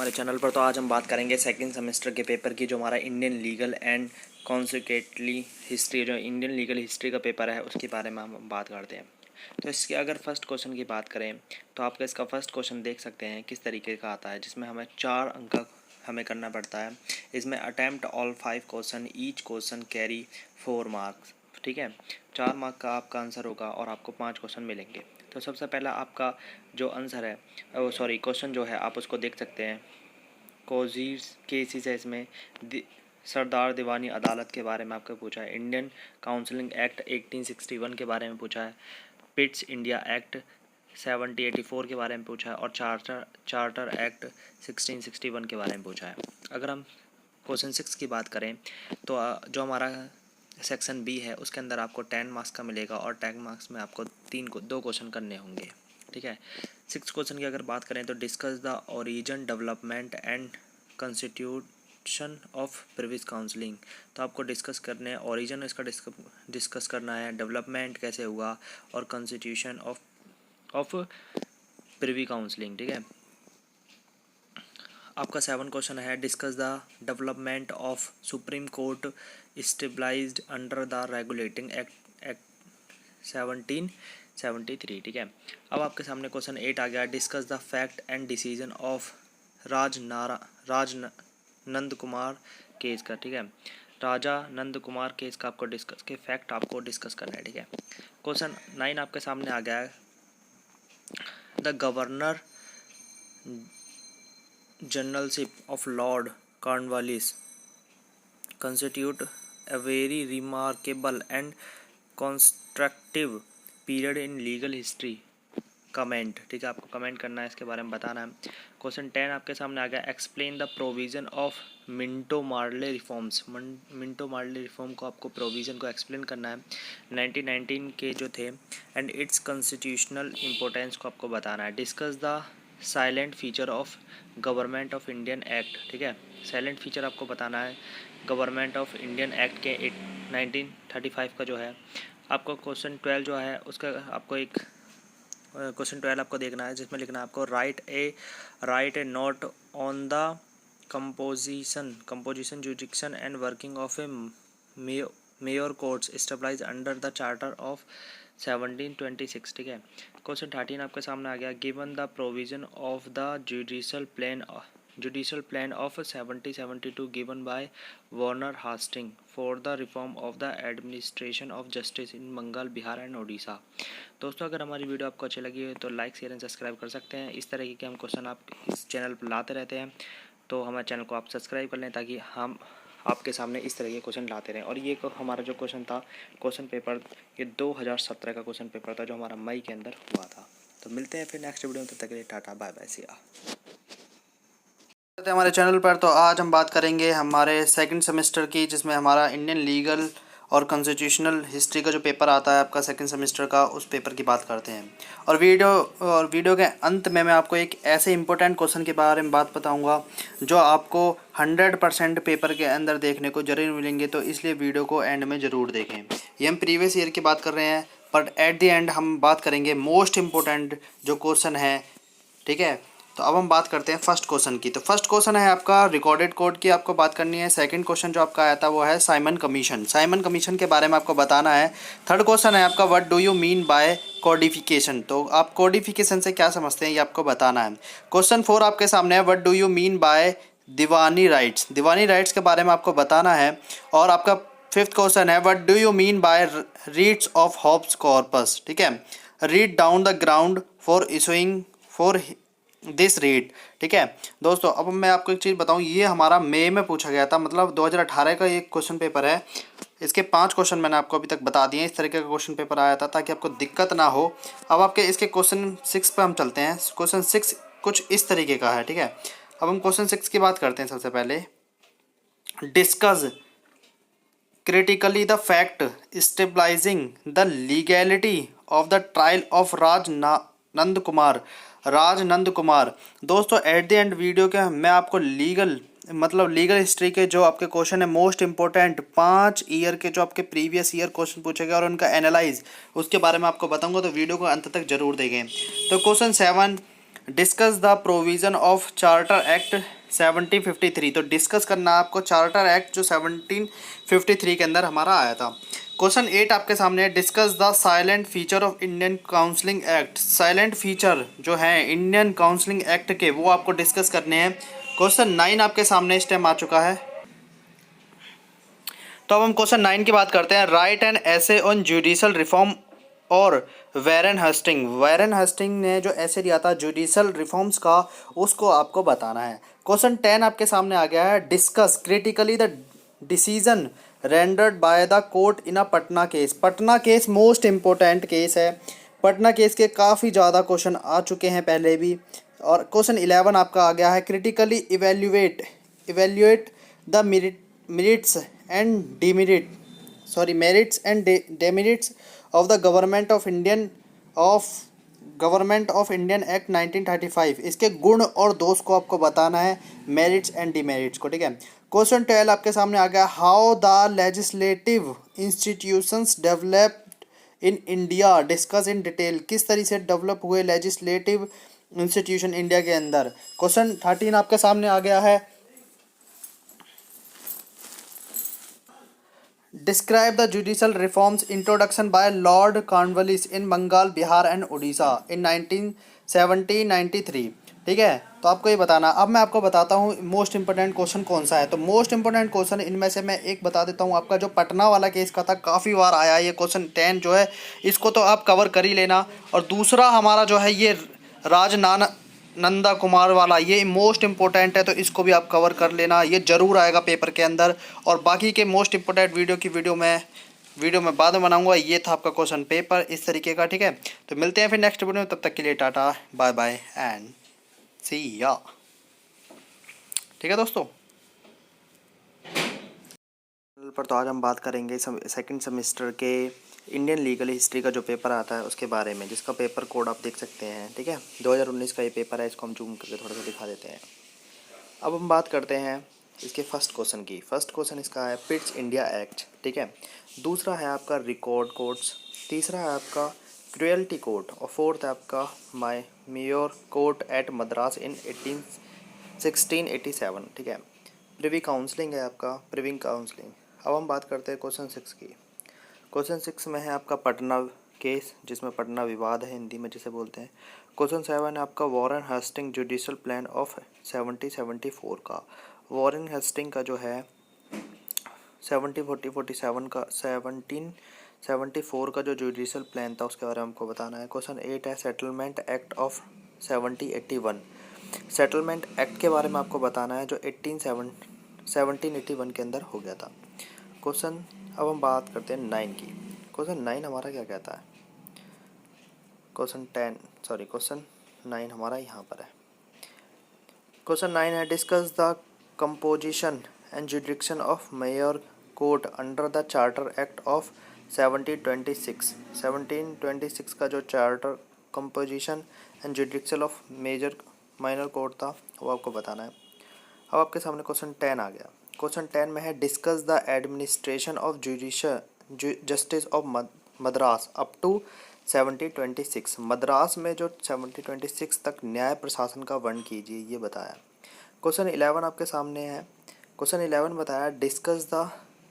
हमारे चैनल पर। तो आज हम बात करेंगे सेकंड सेमेस्टर के पेपर की, जो हमारा Indian legal and consequently history, जो इंडियन लीगल हिस्ट्री का पेपर है उसके बारे में हम बात करते हैं। तो इसके अगर फर्स्ट क्वेश्चन की बात करें तो आपका इसका फर्स्ट क्वेश्चन देख सकते हैं किस तरीके का आता है, जिसमें हमें 4 अंक हमें करना पड़ता है। इसमें attempt all 5 question, each question carry 4 marks. ठीक है, 4 मार्क का आपका आंसर होगा और आपको 5 क्वेश्चन मिलेंगे। तो सबसे पहला आपका जो आंसर है, क्वेश्चन जो है आप उसको देख सकते हैं। कोजीज केसेस है इसमें। सरदार दीवानी अदालत के बारे में आपको पूछा है। इंडियन काउंसिलिंग एक्ट 1861 के बारे में पूछा है। पिट्स इंडिया एक्ट 1784 के बारे में पूछा है और चार्टर एक्ट 1661 के बारे में पूछा है। अगर हम क्वेश्चन 6 की बात करें तो जो हमारा सेक्शन बी है उसके अंदर आपको 10 मार्क्स का मिलेगा और 10 मार्क्स में आपको 2 क्वेश्चन करने होंगे। ठीक है, 6 क्वेश्चन की अगर बात करें तो discuss the origin, development and constitution of previous counselling. तो आपको डिस्कस करने हैं ओरिजिन, इसका डिस्कस करना है, डेवलपमेंट कैसे हुआ और कॉन्स्टिट्यूशन ऑफ प्रीवी काउंसलिंग। ठीक है, आपका 7 क्वेश्चन है discuss the development of supreme court stabilised under the regulating act 1773। ठीक है, अब आपके सामने क्वेश्चन 8 आ गया, discuss the fact and decision of Raj Nand Kumar case का। ठीक है, राजा नंद कुमार केस का आपको डिस्कस के फैक्ट आपको डिस्कस करना है। ठीक है, क्वेश्चन 9 आपके सामने आ गया है, the governor generalship of Lord Cornwallis constitute a very remarkable and constructive period in legal history. Comment. ठीक है, आपको कमेंट करना है, इसके बारे में बताना है। क्वेश्चन 10 आपके सामने आ गया, explain the provision of Minto Marley reforms. Minto Marley reform को आपको प्रोविज़न को एक्सप्लेन करना है 1919 के जो थे, एंड इट्स कॉन्स्टिट्यूशनल इम्पोर्टेंस को आपको बताना है। Discuss the silent feature of government of Indian act. ठीक है, साइलेंट फीचर आपको बताना है गवर्नमेंट ऑफ इंडियन एक्ट के 1935 का जो है। आपको क्वेश्चन 12 जो है उसका आपको एक क्वेश्चन 12 आपको देखना है, जिसमें लिखना है आपको write a note on the composition jurisdiction and working of a mayor courts stabilise under the charter of 1726। ठीक है, क्वेश्चन 13 आपके सामने आ गया, given the provision of the judicial plan of 1772 given by Warren Hastings for the reform of the administration of justice in Bengal, Bihar and Odisha. दोस्तों, अगर हमारी video आपको अच्छी लगी है तो लाइक, शेयर एंड सब्सक्राइब कर सकते हैं। इस तरह के हम क्वेश्चन आप इस चैनल पर लाते रहते हैं, तो हमारे चैनल को आप सब्सक्राइब कर लें ताकि हम आपके सामने इस तरह के क्वेश्चन लाते रहें। और ये हमारा जो क्वेश्चन था, क्वेश्चन पेपर ये 2017 का क्वेश्चन पेपर था, जो हमारा मई के अंदर हुआ था। तो मिलते हैं फिर नेक्स्ट वीडियो में, तब तक के लिए टाटा बाय बाय, सी या। हमारे चैनल पर। तो आज हम बात करेंगे हमारे सेकंड सेमेस्टर की, जिसमें हमारा इंडियन लीगल और कॉन्स्टिट्यूशनल हिस्ट्री का जो पेपर आता है आपका सेकंड सेमेस्टर का, उस पेपर की बात करते हैं। और वीडियो के अंत में मैं आपको एक ऐसे इंपॉर्टेंट क्वेश्चन के बारे में बात बताऊंगा जो आपको 100% पेपर के अंदर देखने को जरूर मिलेंगे, तो इसलिए वीडियो को एंड में ज़रूर देखें। ये हम प्रीवियस ईयर की बात कर रहे हैं, बट एट द एंड हम बात करेंगे मोस्ट इम्पोर्टेंट जो क्वेश्चन है। ठीक है, तो अब हम बात करते हैं फर्स्ट क्वेश्चन की। तो फर्स्ट क्वेश्चन है आपका रिकॉर्डेड कोड की, आपको बात करनी है। सेकंड क्वेश्चन जो आपका आया था वो है साइमन कमीशन के बारे में आपको बताना है। थर्ड क्वेश्चन है आपका what do you mean bye codification. तो आप कोडिफिकेशन से क्या समझते हैं ये आपको बताना है। क्वेश्चन 4 आपके सामने है, what do you mean by Diwani rights के बारे में आपको बताना है। और आपका फिफ्थ क्वेश्चन है, what do you mean by writs of habeas corpus. ठीक है, read down the ground for issuing for this writ. ठीक है दोस्तों, अब मैं आपको एक चीज़ बताऊं, ये हमारा मई में पूछा गया था, मतलब 2018 का ये क्वेश्चन पेपर है। इसके 5 क्वेश्चन मैंने आपको अभी तक बता दिए। इस तरीके का क्वेश्चन पेपर आया था ताकि आपको दिक्कत ना हो। अब आपके इसके क्वेश्चन 6 पे हम चलते हैं। क्वेश्चन 6 कुछ इस तरीके का है। ठीक है, अब हम क्वेश्चन 6 की बात करते हैं। सबसे पहले discuss critically the fact stabilizing the legality of the trial of राज नंद कुमार। दोस्तों, एट द एंड वीडियो के मैं आपको लीगल हिस्ट्री के जो आपके क्वेश्चन है मोस्ट इंपॉर्टेंट 5 ईयर के जो आपके प्रीवियस ईयर क्वेश्चन पूछे गए और उनका एनालाइज उसके बारे में आपको बताऊंगा, तो वीडियो को अंत तक जरूर देखें। तो question 7, discuss the provision of charter act 1753। तो डिस्कस करना है आपको चार्टर एक्ट जो 1753 के अंदर हमारा आया था। क्वेश्चन 8 आपके सामने है, discuss the silent feature of Indian counselling act. Silent feature जो है इंडियन काउंसलिंग एक्ट के, वो आपको डिस्कस करने हैं। क्वेश्चन 9 आपके सामने इस टाइम आ चुका है। तो अब हम क्वेश्चन 9 की बात करते हैं। राइट एन ऐसे ऑन जुडिशल रिफॉर्म और वैरेन हस्टिंग ने जो ऐसे दिया था जुडिशल रिफॉर्म्स का, उसको आपको बताना है। क्वेश्चन 10 आपके सामने आ गया है, discuss critically the decision rendered by the court in a Patna case. Patna case most important case है। पटना केस के काफ़ी ज़्यादा क्वेश्चन आ चुके हैं पहले भी। और क्वेश्चन 11 आपका आ गया है, critically evaluate the merits and demerits of the government of Indian act 1935। इसके गुण और दोष को आपको बताना है, मेरिट्स एंड डिमेरिट्स को, ठीक है। क्वेश्चन 12 आपके सामने आ गया, how the legislative institutions developed in India. Discuss in detail, किस तरह से डेवलप हुए लेजिस्लेटिव इंस्टीट्यूशन इंडिया के अंदर। क्वेश्चन 13 आपके सामने आ गया है, describe the judicial reforms introduction by Lord Cornwallis in Bengal, Bihar and Orissa in 1993। ठीक है, तो आपको ये बताना। अब मैं आपको बताता हूँ मोस्ट इंपोर्टेंट क्वेश्चन कौन सा है। तो मोस्ट इंपोर्टेंट क्वेश्चन इनमें से मैं एक बता देता हूँ, आपका जो पटना वाला केस का था, काफ़ी बार आया ये क्वेश्चन 10 जो है, इसको तो आप कवर कर ही लेना। और दूसरा हमारा जो है ये नंदा कुमार वाला, ये मोस्ट इंपॉर्टेंट है, तो इसको भी आप कवर कर लेना, ये ज़रूर आएगा पेपर के अंदर। और बाकी के मोस्ट इंपॉर्टेंट वीडियो में बाद में बनाऊंगा। ये था आपका क्वेश्चन पेपर इस तरीके का, ठीक है। तो मिलते हैं फिर नेक्स्ट वीडियो में, तब तक के लिए टाटा बाय बाय एंड सी या। ठीक है दोस्तों, पर तो आज हम बात करेंगे सेकंड सेमेस्टर के इंडियन लीगल हिस्ट्री का जो पेपर आता है उसके बारे में, जिसका पेपर कोड आप देख सकते हैं, ठीक है। 2019 का ये पेपर है, इसको हम जूम करके थोड़ा सा दिखा देते हैं। अब हम बात करते हैं इसके फर्स्ट क्वेश्चन की। फर्स्ट क्वेश्चन इसका है पिट्स इंडिया एक्ट, ठीक है। दूसरा है आपका रिकॉर्ड कोड्स, तीसरा है आपका क्रुएल्टी कोड, और फोर्थ है आपका my mayor court at Madras in 1687, ठीक है। प्रिवी काउंसलिंग है आपका, प्रिविंग काउंसलिंग। अब हम बात करते हैं क्वेश्चन 6 की। क्वेश्चन 6 में है आपका पटना केस, जिसमें पटना विवाद है हिंदी में जिसे बोलते हैं। क्वेश्चन 7 है आपका वॉरेन हस्टिंग जुडिशल प्लान ऑफ 1774 का। वॉरेन हस्टिंग का जो है 1774 का जो जुडिशल प्लान था उसके बारे में हमको बताना है। क्वेश्चन 8 है settlement act of 1781। Settlement act के बारे में आपको बताना है, जो 1781 के अंदर हो गया था। क्वेश्चन अब हम बात करते हैं 9 की। क्वेश्चन 9 हमारा क्या कहता है, क्वेश्चन 9 हमारा यहाँ पर है। क्वेश्चन 9 है discuss the composition and जुडिक्शन of mayor court under the charter act of 1726 का जो charter composition and जुडिक्शन of minor court था वो आपको बताना है। अब आपके सामने क्वेश्चन 10 आ गया। क्वेश्चन 10 में है discuss the administration of justice of Madras up to 1726। Madras में जो 1726 तक न्याय प्रशासन का वर्णन कीजिए, ये बताया। क्वेश्चन 11 आपके सामने है। क्वेश्चन 11 बताया discuss the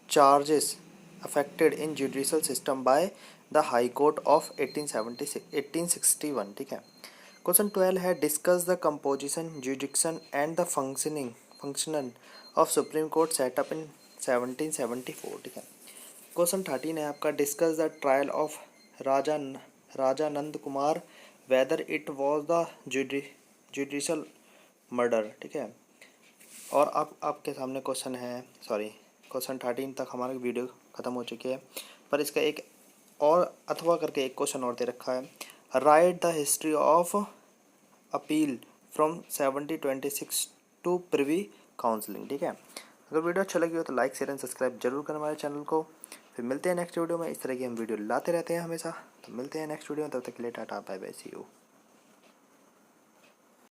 changes affected in judicial system by the high court of 1861, ठीक है। क्वेश्चन 12 है discuss the composition jurisdiction and the functional of supreme court setup in 1774, ठीक है। क्वेश्चन 13 है आपका discuss the trial of Raja Nand Kumar whether it was the judicial murder, ठीक है। और अब आपके सामने क्वेश्चन 13 तक हमारी वीडियो ख़त्म हो चुकी है, पर इसका एक और अथवा करके एक क्वेश्चन और दे रखा है, write the history of appeal from 1726 to privy counselling, ठीक है। अगर वीडियो अच्छा लगी हो तो लाइक शेयर एंड सब्सक्राइब जरूर करें हमारे चैनल को। फिर मिलते हैं नेक्स्ट वीडियो में, इस तरह की हम वीडियो लाते रहते हैं हमेशा। तो मिलते हैं नेक्स्ट वीडियो में, तब तक के लिए tata bye bye see you.